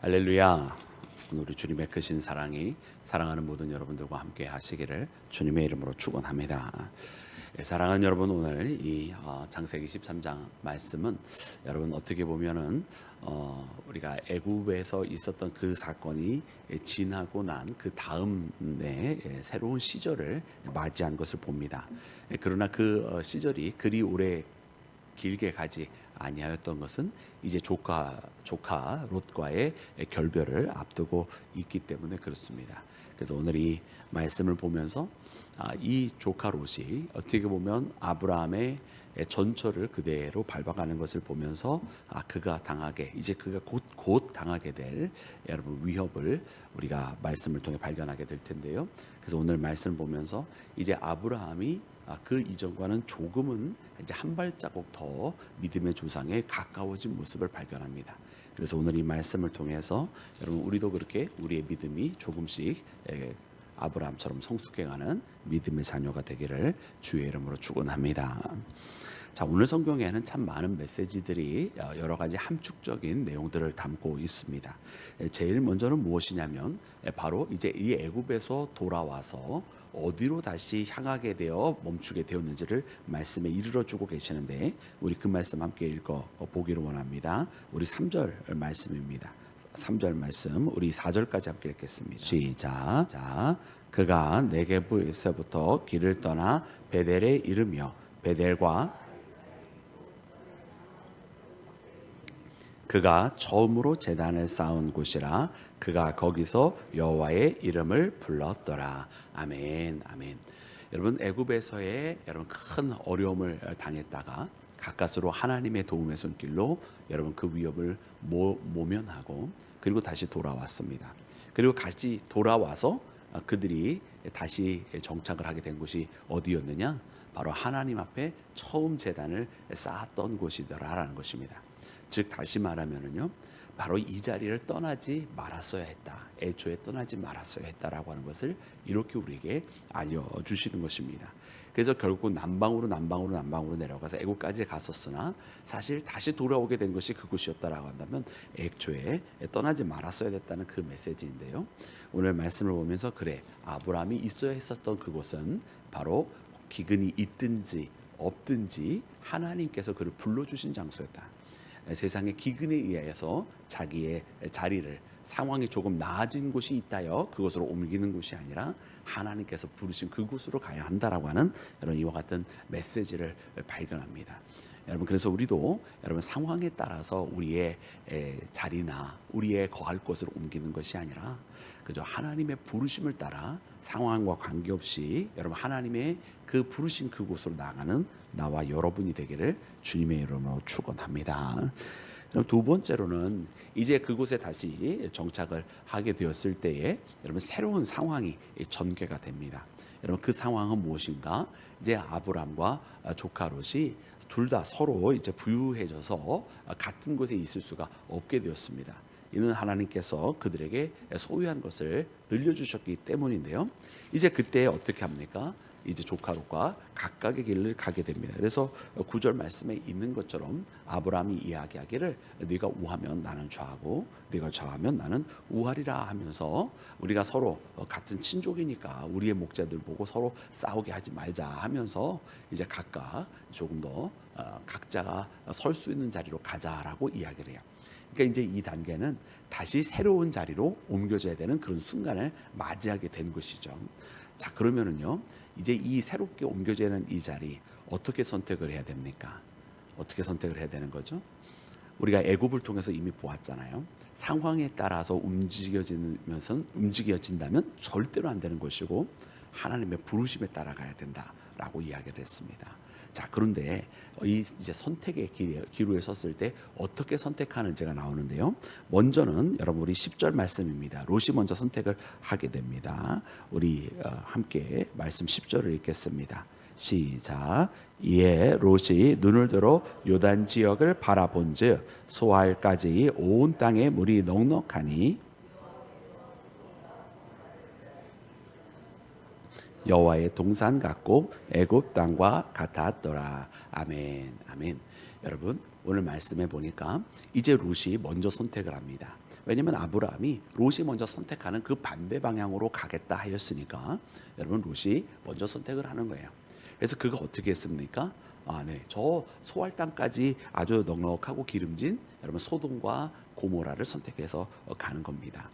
할렐루야. 우리 주님의 크신 사랑이 사랑하는 모든 여러분들과 함께 하시기를 주님의 이름으로 축원합니다. 사랑하는 여러분, 오늘 이 창세기 13장 말씀은 여러분 어떻게 보면은 우리가 애굽에서 있었던 그 사건이 지나고 난 그 다음에 새로운 시절을 맞이한 것을 봅니다. 그러나 그 시절이 그리 오래 길게 가지 아니하였던 것은 이제 조카 롯과의 결별을 앞두고 있기 때문에 그렇습니다. 그래서 오늘 이 말씀을 보면서 이 조카 롯이 어떻게 보면 아브라함의 전철을 그대로 밟아가는 것을 보면서 그가 곧 당하게 될 여러분 위협을 우리가 말씀을 통해 발견하게 될 텐데요. 그래서 오늘 말씀을 보면서 이제 아브라함이 그 이전과는 조금은 이제 한 발자국 더 믿음의 조상에 가까워진 모습을 발견합니다. 그래서 오늘 이 말씀을 통해서 여러분 우리도 그렇게 우리의 믿음이 조금씩 아브라함처럼 성숙해가는 믿음의 자녀가 되기를 주의 이름으로 축원합니다. 자, 오늘 성경에는 참 많은 메시지들이 여러 가지 함축적인 내용들을 담고 있습니다. 제일 먼저는 무엇이냐면 바로 이제 이 애굽에서 돌아와서 어디로 다시 향하게 되어 멈추게 되었는지를 말씀에 이르러주고 계시는데 우리 그 말씀 함께 읽어 보기를 원합니다. 우리 3절 말씀입니다. 3절 말씀 우리 4절까지 함께 읽겠습니다. 시작. 자, 그가 네게브에서부터 길을 떠나 베델에 이르며 베델과 그가 처음으로 제단을 쌓은 곳이라 그가 거기서 여호와의 이름을 불렀더라. 아멘, 아멘. 여러분 애굽에서의 여러분 큰 어려움을 당했다가 가까스로 하나님의 도움의 손길로 여러분 그 위협을 모면하고 그리고 다시 돌아왔습니다. 그리고 다시 돌아와서 그들이 다시 정착을 하게 된 곳이 어디였느냐? 바로 하나님 앞에 처음 제단을 쌓았던 곳이더라라는 것입니다. 즉 다시 말하면은요, 바로 이 자리를 떠나지 말았어야 했다. 애초에 떠나지 말았어야 했다라고 하는 것을 이렇게 우리에게 알려주시는 것입니다. 그래서 결국 남방으로 내려가서 애국까지 갔었으나 사실 다시 돌아오게 된 것이 그곳이었다라고 한다면 애초에 떠나지 말았어야 됐다는 그 메시지인데요. 오늘 말씀을 보면서 그래, 아브라함이 있어야 했었던 그곳은 바로 기근이 있든지 없든지 하나님께서 그를 불러주신 장소였다. 세상의 기근에 의해서 자기의 자리를 상황이 조금 나아진 곳이 있다여 그곳으로 옮기는 곳이 아니라 하나님께서 부르신 그곳으로 가야 한다라고 하는 이런 이와 같은 메시지를 발견합니다. 여러분 그래서 우리도 여러분 상황에 따라서 우리의 자리나 우리의 거할 곳을 옮기는 것이 아니라 그저 하나님의 부르심을 따라 상황과 관계없이 여러분 하나님의 그 부르신 그곳으로 나아가는 나와 여러분이 되기를 주님의 이름으로 축원합니다. 두 번째로는 이제 그곳에 다시 정착을 하게 되었을 때에 여러분 새로운 상황이 전개가 됩니다. 여러분 그 상황은 무엇인가? 이제 아브람과 조카 롯이 둘 다 서로 이제 부유해져서 같은 곳에 있을 수가 없게 되었습니다. 이는 하나님께서 그들에게 소유한 것을 늘려주셨기 때문인데요. 이제 그때 어떻게 합니까? 이제 조카 롯과 각각의 길을 가게 됩니다. 그래서 9절 말씀에 있는 것처럼 아브라함이 이야기하기를 네가 우하면 나는 좌하고 네가 좌하면 나는 우하리라 하면서 우리가 서로 같은 친족이니까 우리의 목자들 보고 서로 싸우게 하지 말자 하면서 이제 각각 조금 더 각자가 설 수 있는 자리로 가자라고 이야기를 해요. 그러니까 이제 이 단계는 다시 새로운 자리로 옮겨져야 되는 그런 순간을 맞이하게 된 것이죠. 자, 그러면은요, 이제 이 새롭게 옮겨지는 이 자리 어떻게 선택을 해야 됩니까? 어떻게 선택을 해야 되는 거죠? 우리가 애굽을 통해서 이미 보았잖아요. 상황에 따라서 움직여진다면 절대로 안 되는 것이고 하나님의 부르심에 따라가야 된다라고 이야기를 했습니다. 자, 그런데 이제 선택의 기로에 섰을 때 어떻게 선택하는지가 나오는데요. 먼저는 여러분 우리 10절 말씀입니다. 롯이 먼저 선택을 하게 됩니다. 우리 함께 말씀 10절을 읽겠습니다. 시작. 이에 롯이 눈을 들어 요단 지역을 바라본즉 소알까지 온 땅에 물이 넉넉하니 여호와의 동산 같고 애굽 땅과 같았더라. 아멘, 아멘. 여러분 오늘 말씀해 보니까 이제 롯이 먼저 선택을 합니다. 왜냐하면 아브라함이 롯이 먼저 선택하는 그 반대 방향으로 가겠다 하였으니까 여러분 롯이 먼저 선택을 하는 거예요. 그래서 그가 어떻게 했습니까? 저 소알 땅까지 아주 넉넉하고 기름진 여러분 소돔과 고모라를 선택해서 가는 겁니다.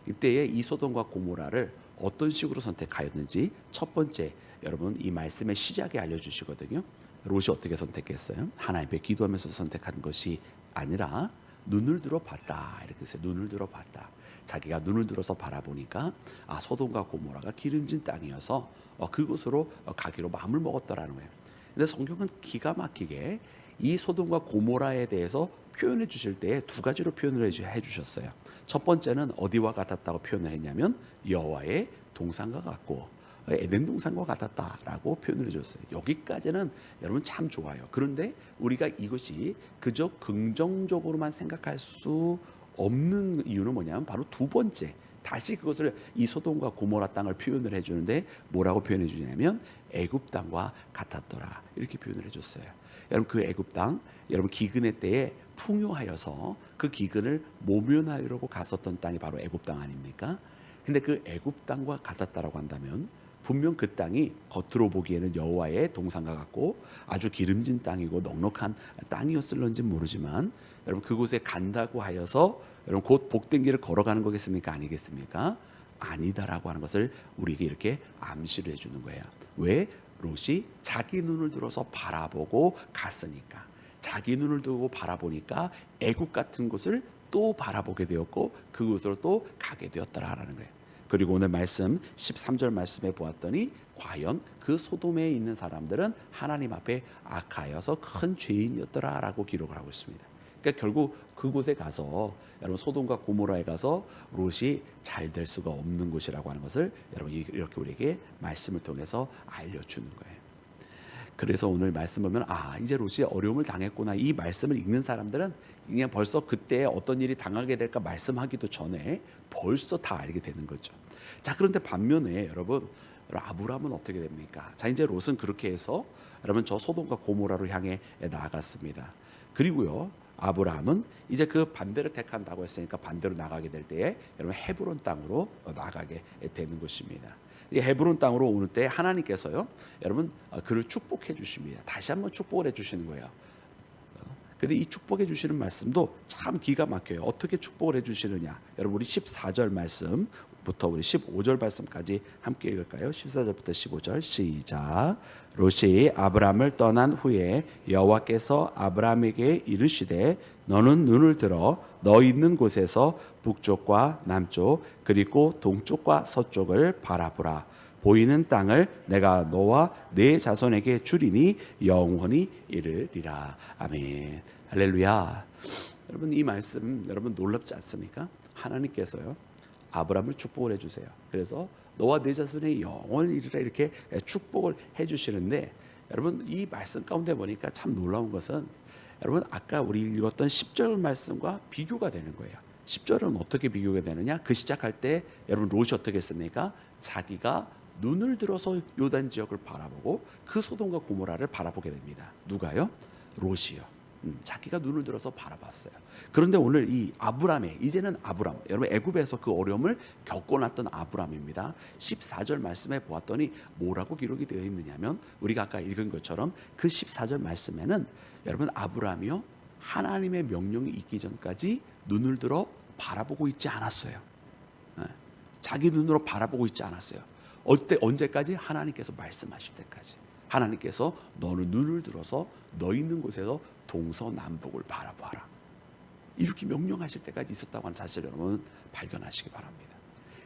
이때에 이 소돔과 고모라를 어떤 식으로 선택하였는지 첫 번째 여러분 이 말씀의 시작에 알려주시거든요. 롯이 어떻게 선택했어요? 하나님께 기도하면서 선택한 것이 아니라 눈을 들어 봤다 이렇게 했어요. 눈을 들어 봤다. 자기가 눈을 들어서 바라보니까 소돔과 고모라가 기름진 땅이어서 그곳으로 가기로 마음을 먹었더라는 거예요. 근데 성경은 기가 막히게 이 소돔과 고모라에 대해서 표현해 주실 때 두 가지로 표현을 해 주셨어요. 첫 번째는 어디와 같았다고 표현을 했냐면 여호와의 동산과 같고 에덴 동산과 같았다라고 표현을 해줬어요. 여기까지는 여러분 참 좋아요. 그런데 우리가 이것이 그저 긍정적으로만 생각할 수 없는 이유는 뭐냐면 바로 두 번째 다시 그것을 이 소돔과 고모라 땅을 표현을 해주는데 뭐라고 표현해 주냐면 애굽 땅과 같았더라 이렇게 표현을 해줬어요. 여러분 그 애굽 땅 여러분 기근의 때에 풍요하여서 그 기근을 모면하려고 갔었던 땅이 바로 애굽 땅 아닙니까? 근데 그 애굽 땅과 같았다라고 한다면 분명 그 땅이 겉으로 보기에는 여호와의 동산과 같고 아주 기름진 땅이고 넉넉한 땅이었을런지 모르지만 여러분 그곳에 간다고 하여서 여러분 곧 복된 길을 걸어가는 거겠습니까? 아니겠습니까? 아니다라고 하는 것을 우리에게 이렇게 암시를 해주는 거예요. 왜? 롯이 자기 눈을 들어서 바라보고 갔으니까. 자기 눈을 두고 바라보니까 애국 같은 곳을 또 바라보게 되었고 그곳으로 또 가게 되었더라라는 거예요. 그리고 오늘 말씀 13절 말씀에 보았더니 과연 그 소돔에 있는 사람들은 하나님 앞에 악하여서 큰 죄인이었더라라고 기록을 하고 있습니다. 그러니까 결국 그곳에 가서 여러분 소돔과 고모라에 가서 롯이 잘 될 수가 없는 곳이라고 하는 것을 여러분 이렇게 우리에게 말씀을 통해서 알려주는 거예요. 그래서 오늘 말씀 보면 이제 롯이 어려움을 당했구나. 이 말씀을 읽는 사람들은 그냥 벌써 그때 어떤 일이 당하게 될까 말씀하기도 전에 벌써 다 알게 되는 거죠. 자, 그런데 반면에 여러분 아브라함은 어떻게 됩니까? 자, 이제 롯은 그렇게 해서 여러분 저 소돔과 고모라로 향해 나아갔습니다. 그리고요 아브라함은 이제 그 반대를 택한다고 했으니까 반대로 나가게 될 때에 여러분 헤브론 땅으로 나가게 되는 것입니다. 이 헤브론 땅으로 오는 때 하나님께서요 여러분 그를 축복해 주십니다. 다시 한번 축복을 해 주시는 거예요. 근데 이 축복해 주시는 말씀도 참 기가 막혀요. 어떻게 축복을 해 주시느냐? 여러분 우리 14절 말씀부터 우리 15절 말씀까지 함께 읽을까요? 14절부터 15절 시작. 롯이 아브람을 떠난 후에 여호와께서 아브람에게 이르시되 너는 눈을 들어 너 있는 곳에서 북쪽과 남쪽 그리고 동쪽과 서쪽을 바라보라. 보이는 땅을 내가 너와 네 자손에게 주리니 영원히 이르리라. 아멘. 할렐루야. 여러분 이 말씀 여러분 놀랍지 않습니까? 하나님께서요 아브라함을 축복을 해주세요. 그래서 너와 네 자손에게 영원히 이르리라 이렇게 축복을 해주시는데 여러분 이 말씀 가운데 보니까 참 놀라운 것은 여러분 아까 우리 읽었던 10절 말씀과 비교가 되는 거예요. 10절은 어떻게 비교가 되느냐? 그 시작할 때 여러분 롯이 어떻게 했습니까? 자기가 눈을 들어서 요단 지역을 바라보고 그 소돔과 고모라를 바라보게 됩니다. 누가요? 롯이요. 자기가 눈을 들어서 바라봤어요. 그런데 오늘 이 아브람의 이제는 아브람 여러분 애굽에서 그 어려움을 겪어놨던 아브람입니다. 14절 말씀에 보았더니 뭐라고 기록이 되어 있느냐면 우리가 아까 읽은 것처럼 그 14절 말씀에는 여러분 아브람이요 하나님의 명령이 있기 전까지 눈을 들어 바라보고 있지 않았어요. 자기 눈으로 바라보고 있지 않았어요. 언제까지? 하나님께서 말씀하실 때까지. 하나님께서 너는 눈을 들어서 너 있는 곳에서 동서남북을 바라봐라. 이렇게 명령하실 때까지 있었다고 하는 사실을 여러분 발견하시기 바랍니다.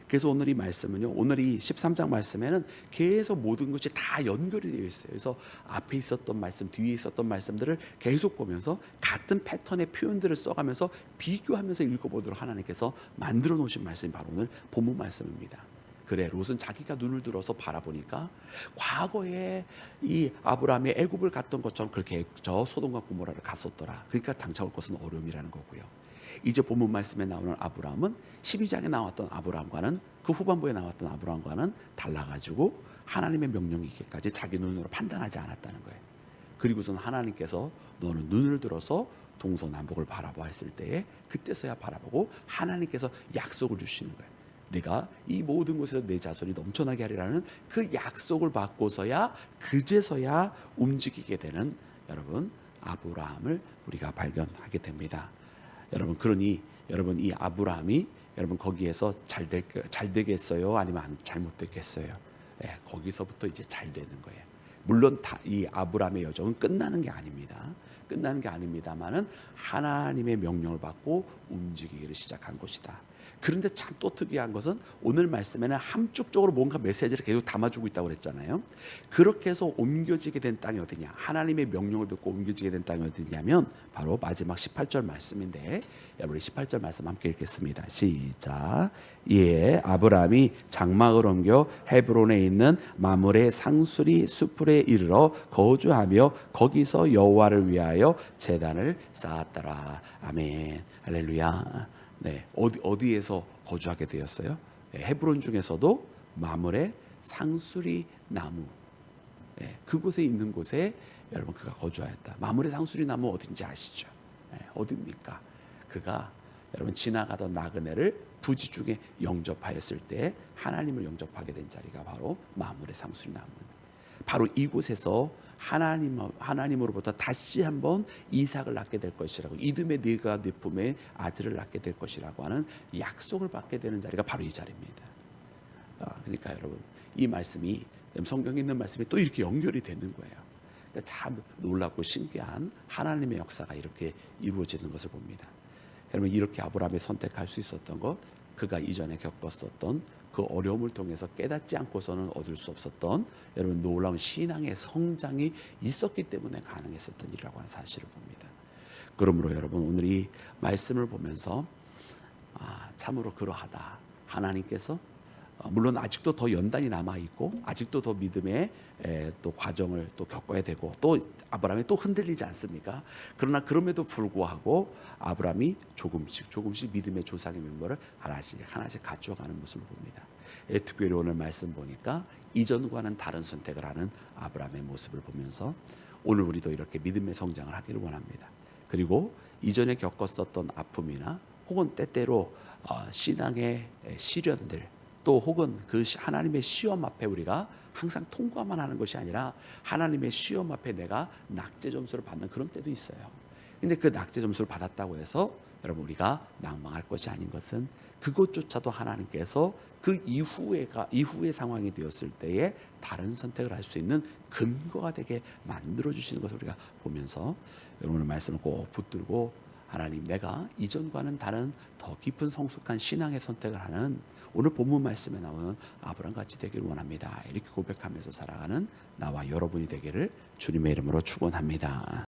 그래서 오늘 이 말씀은요, 오늘 이 13장 말씀에는 계속 모든 것이 다 연결이 되어 있어요. 그래서 앞에 있었던 말씀, 뒤에 있었던 말씀들을 계속 보면서 같은 패턴의 표현들을 써가면서 비교하면서 읽어보도록 하나님께서 만들어 놓으신 말씀이 바로 오늘 본문 말씀입니다. 그래 롯은 자기가 눈을 들어서 바라보니까 과거에 이 아브라함이 애굽을 갔던 것처럼 그렇게 저 소돔과 고모라를 갔었더라. 그러니까 당차올 것은 어려움이라는 거고요. 이제 본문 말씀에 나오는 아브라함은 12장에 나왔던 아브라함과는 그 후반부에 나왔던 아브라함과는 달라가지고 하나님의 명령이 있기까지 자기 눈으로 판단하지 않았다는 거예요. 그리고선 하나님께서 너는 눈을 들어서 동서남북을 바라보았을 때에 그때서야 바라보고 하나님께서 약속을 주시는 거예요. 내가 이 모든 곳에서 내 자손이 넘쳐나게 하리라는 그 약속을 받고서야 그제서야 움직이게 되는 여러분 아브라함을 우리가 발견하게 됩니다. 여러분 그러니 여러분 이 아브라함이 여러분 거기에서 잘 되겠어요? 아니면 잘못되겠어요? 네, 거기서부터 이제 잘 되는 거예요. 물론 이 아브라함의 여정은 끝나는 게 아닙니다. 끝나는 게 아닙니다만은 하나님의 명령을 받고 움직이기를 시작한 것이다. 그런데 참 또 특이한 것은 오늘 말씀에는 함축적으로 뭔가 메시지를 계속 담아주고 있다고 그랬잖아요. 그렇게 해서 옮겨지게 된 땅이 어디냐? 하나님의 명령을 듣고 옮겨지게 된 땅이 어디냐면 바로 마지막 18절 말씀인데 우리 18절 말씀 함께 읽겠습니다. 시작. 예, 아브라함이 장막을 옮겨 헤브론에 있는 마므레 상수리 수풀에 이르러 거주하며 거기서 여호와를 위하여 제단을 쌓았더라. 아멘. 할렐루야. 네, 어디에서 거주하게 되었어요? 네, 헤브론 중에서도 마므레 상수리 나무, 네, 그곳에 있는 곳에 여러분 그가 거주하였다. 마므레 상수리 나무 어딘지 아시죠? 네, 어디입니까? 그가 여러분 지나가던 나그네를 부지 중에 영접하였을 때 하나님을 영접하게 된 자리가 바로 마므레 상수리 나무. 바로 이곳에서 하나님으로부터 다시 한번 이삭을 낳게 될 것이라고, 이듬해 네가 네 품에 아들을 낳게 될 것이라고 하는 약속을 받게 되는 자리가 바로 이 자리입니다. 그러니까 여러분 이 말씀이 성경에 있는 말씀이 또 이렇게 연결이 되는 거예요. 그러니까 참 놀랍고 신기한 하나님의 역사가 이렇게 이루어지는 것을 봅니다. 여러분 이렇게 아브라함이 선택할 수 있었던 것, 그가 이전에 겪었었던 그 어려움을 통해서 깨닫지 않고서는 얻을 수 없었던 여러분 놀라운 신앙의 성장이 있었기 때문에 가능했었던 일이라고 하는 사실을 봅니다. 그러므로 여러분 오늘 이 말씀을 보면서 참으로 그러하다. 하나님께서 물론 아직도 더 연단이 남아 있고 아직도 더 믿음의 또 과정을 또 겪어야 되고 또 아브라함이 또 흔들리지 않습니까? 그러나 그럼에도 불구하고 아브라함이 조금씩 믿음의 조상의 멤버를 하나씩 갖춰가는 모습을 봅니다. 특별히 오늘 말씀 보니까 이전과는 다른 선택을 하는 아브라함의 모습을 보면서 오늘 우리도 이렇게 믿음의 성장을 하기를 원합니다. 그리고 이전에 겪었었던 아픔이나 혹은 때때로 신앙의 시련들 또 혹은 그 하나님의 시험 앞에 우리가 항상 통과만 하는 것이 아니라 하나님의 시험 앞에 내가 낙제 점수를 받는 그런 때도 있어요. 근데 그 낙제 점수를 받았다고 해서 여러분 우리가 낭망할 것이 아닌 것은 그것조차도 하나님께서 그 이후의 상황이 되었을 때에 다른 선택을 할 수 있는 근거가 되게 만들어 주시는 것을 우리가 보면서 여러분의 말씀을 꼭 붙들고 하나님 내가 이전과는 다른 더 깊은 성숙한 신앙의 선택을 하는 오늘 본문 말씀에 나오는 아브라함같이 되기를 원합니다. 이렇게 고백하면서 살아가는 나와 여러분이 되기를 주님의 이름으로 축원합니다.